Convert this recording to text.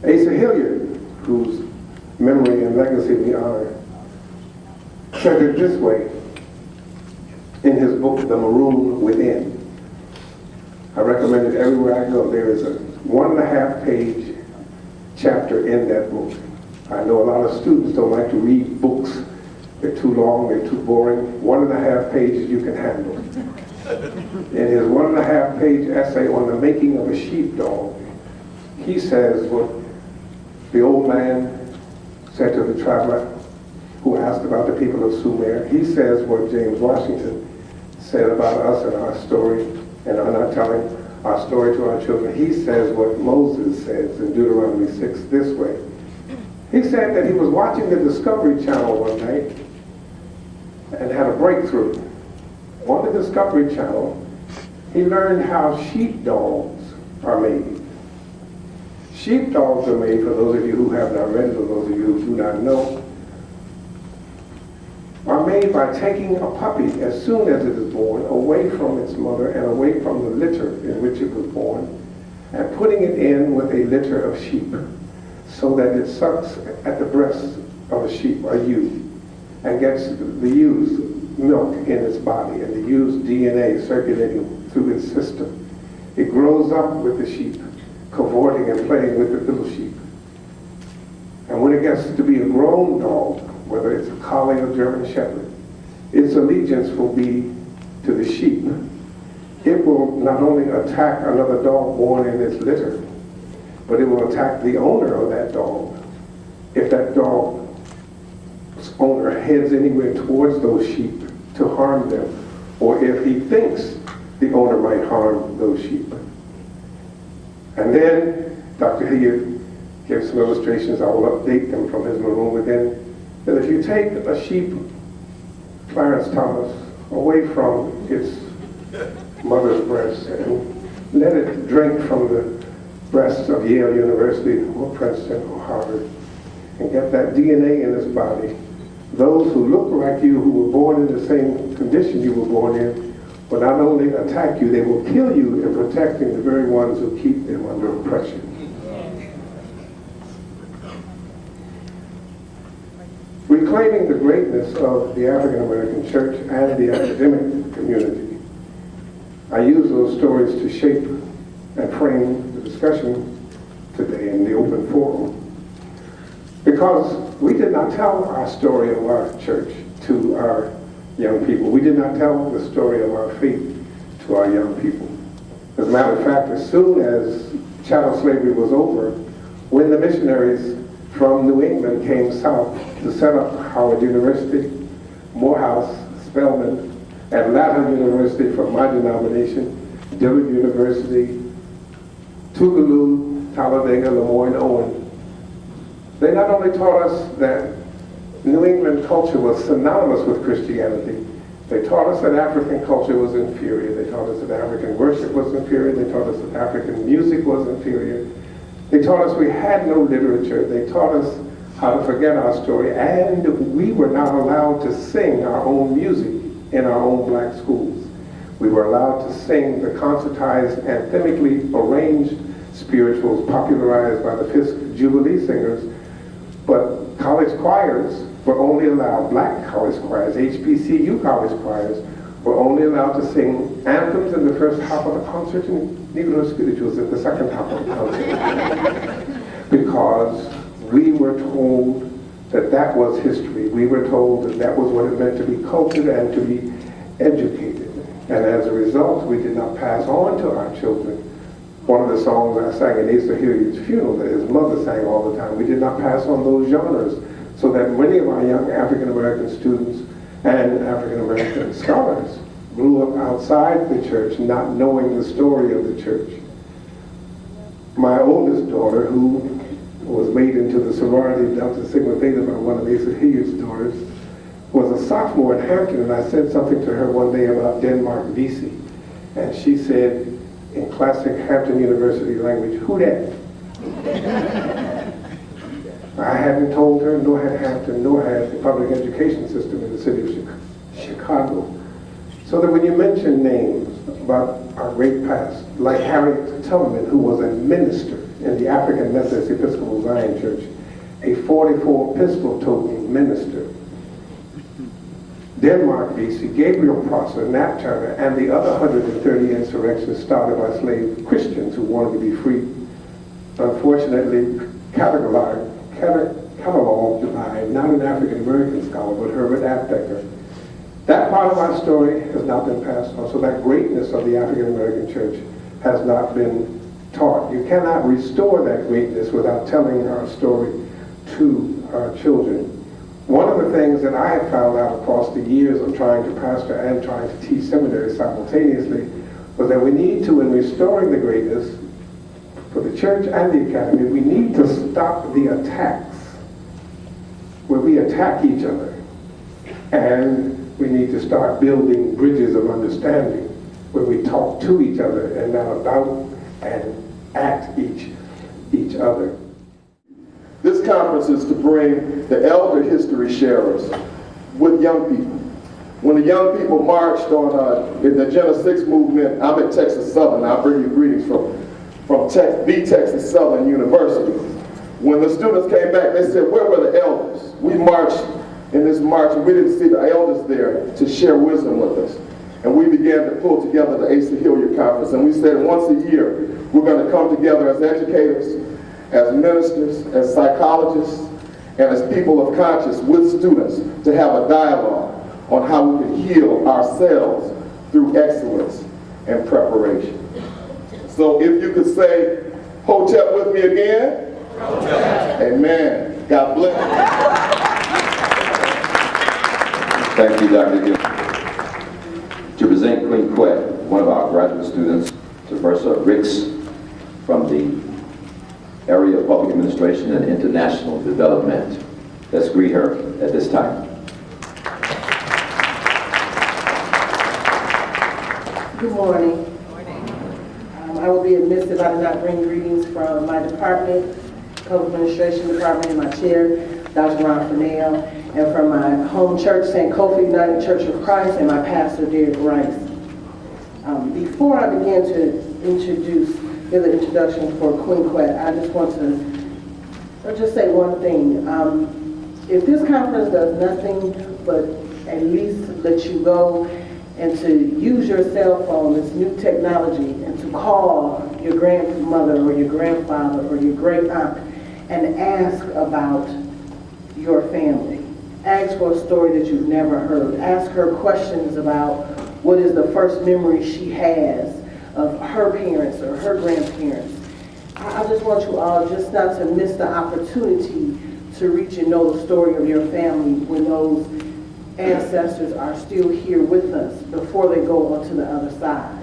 Asa Hillard, whose memory and legacy we honor, said it this way in his book, The Maroon Within. I recommend it everywhere I go. There is a 1.5-page chapter in that book. I know a lot of students don't like to read books. They're too long, they're too boring. 1.5 pages you can handle. In his 1.5-page essay on the making of a sheepdog, he says what the old man said to the traveler who asked about the people of Sumer. He says what James Washington said about us and our story, and I'm not telling our story to our children. He says what Moses says in Deuteronomy 6 this way. He said that he was watching the Discovery Channel one night and had a breakthrough. On the Discovery Channel, he learned how sheepdogs are made. Sheepdogs are made, for those of you who have not read it, or those of you who do not know, are made by taking a puppy as soon as it is born away from its mother and away from the litter in which it was born, and putting it in with a litter of sheep so that it sucks at the breast of a sheep, a ewe, and gets the ewe's milk in its body and the ewe's DNA circulating through its system. It grows up with the sheep, cavorting and playing with the little sheep. And when it gets to be a grown dog, whether it's a collie or German shepherd, its allegiance will be to the sheep. It will not only attack another dog born in its litter, but it will attack the owner of that dog if that dog's owner heads anywhere towards those sheep to harm them, or if he thinks the owner might harm those sheep. And then Dr. Hilliard gives some illustrations. I will update them from his Maroon Within. That if you take a sheep, Clarence Thomas, away from its mother's breast and let it drink from the breasts of Yale University or Princeton or Harvard and get that DNA in its body, those who look like you, who were born in the same condition you were born in, will not only attack you, they will kill you in protecting the very ones who keep them under oppression. Reclaiming the greatness of the African American church and the academic community, I use those stories to shape and frame the discussion today in the open forum. Because we did not tell our story of our church to our young people. We did not tell the story of our faith to our young people. As a matter of fact, as soon as chattel slavery was over, when the missionaries from New England came south to set up Howard University, Morehouse, Spelman, Atlanta University from my denomination, Dillard University, Tougaloo, Talladega, Lemoyne, Owen, they not only taught us that New England culture was synonymous with Christianity, they taught us that African culture was inferior. They taught us that African worship was inferior. They taught us that African music was inferior. They taught us we had no literature. They taught us how to forget our story, and we were not allowed to sing our own music in our own black schools. We were allowed to sing the concertized, anthemically arranged spirituals popularized by the Fisk Jubilee singers, but college choirs were only allowed, black college choirs, HBCU college choirs, were only allowed to sing anthems in the first half of the concert and Negro spirituals in the second half of the concert. Because we were told that that was history. We were told that that was what it meant to be cultured and to be educated. And as a result, we did not pass on to our children one of the songs I sang at Asa Hillard's funeral that his mother sang all the time. We did not pass on those genres, so that many of our young African American students and African American scholars grew up outside the church, not knowing the story of the church. My oldest daughter, who was made into the sorority Delta Sigma Theta by one of Asa Hillard's daughters, was a sophomore at Hampton, and I said something to her one day about Denmark Vesey, and she said, in classic Hampton University language, "HOTEP." I hadn't told her, nor had Hampton, nor had the public education system in the city of Chicago. So that when you mention names about our great past, like Harriet Tubman, who was a minister in the African Methodist Episcopal Zion Church, a 44 pistol toting minister. Denmark Vesey, Gabriel Prosser, Nat Turner, and the other 130 insurrections started by slave Christians who wanted to be free, unfortunately cataloged by not an African American scholar, but Herbert Aptheker. That part of our story has not been passed on, so that greatness of the African American church has not been taught. You cannot restore that greatness without telling our story to our children. One of the things that I have found out across the years of trying to pastor and trying to teach seminary simultaneously was that we need to, in restoring the greatness for the church and the academy, we need to stop the attacks where we attack each other. And we need to start building bridges of understanding where we talk to each other and not about and at each other. This conference is to bring the elder history sharers with young people. When the young people marched on in the Agenda 6 movement, I'm at Texas Southern. I'll bring you greetings from the Texas Southern University. When the students came back, they said, where were the elders? We marched in this march and we didn't see the elders there to share wisdom with us. And we began to pull together the Asa Hillard conference. And we said once a year, we're going to come together as educators, as ministers, as psychologists, and as people of conscience with students to have a dialogue on how we can heal ourselves through excellence and preparation. So if you could say, HOTEP with me again. HOTEP. Amen. God bless you. Thank you, Dr. Hill. To present Queen Quet, one of our graduate students, to Professor Ricks from the Area of Public Administration and International Development. Let's greet her at this time. Good morning. I will be amiss if I did not bring greetings from my department, Public Administration Department, and my chair, Dr. Ron Fernell, and from my home church, St. Kofi United Church of Christ, and my pastor, Derek Rice. Before I begin to give the introduction for Queen Quet, I just want to just say one thing. If this conference does nothing but at least let you go and to use your cell phone, this new technology, and to call your grandmother or your grandfather or your great aunt and ask about your family. Ask for a story that you've never heard. Ask her questions about what is the first memory she has of her parents or her grandparents. I just want you all just not to miss the opportunity to reach and know the story of your family when those ancestors are still here with us before they go on to the other side.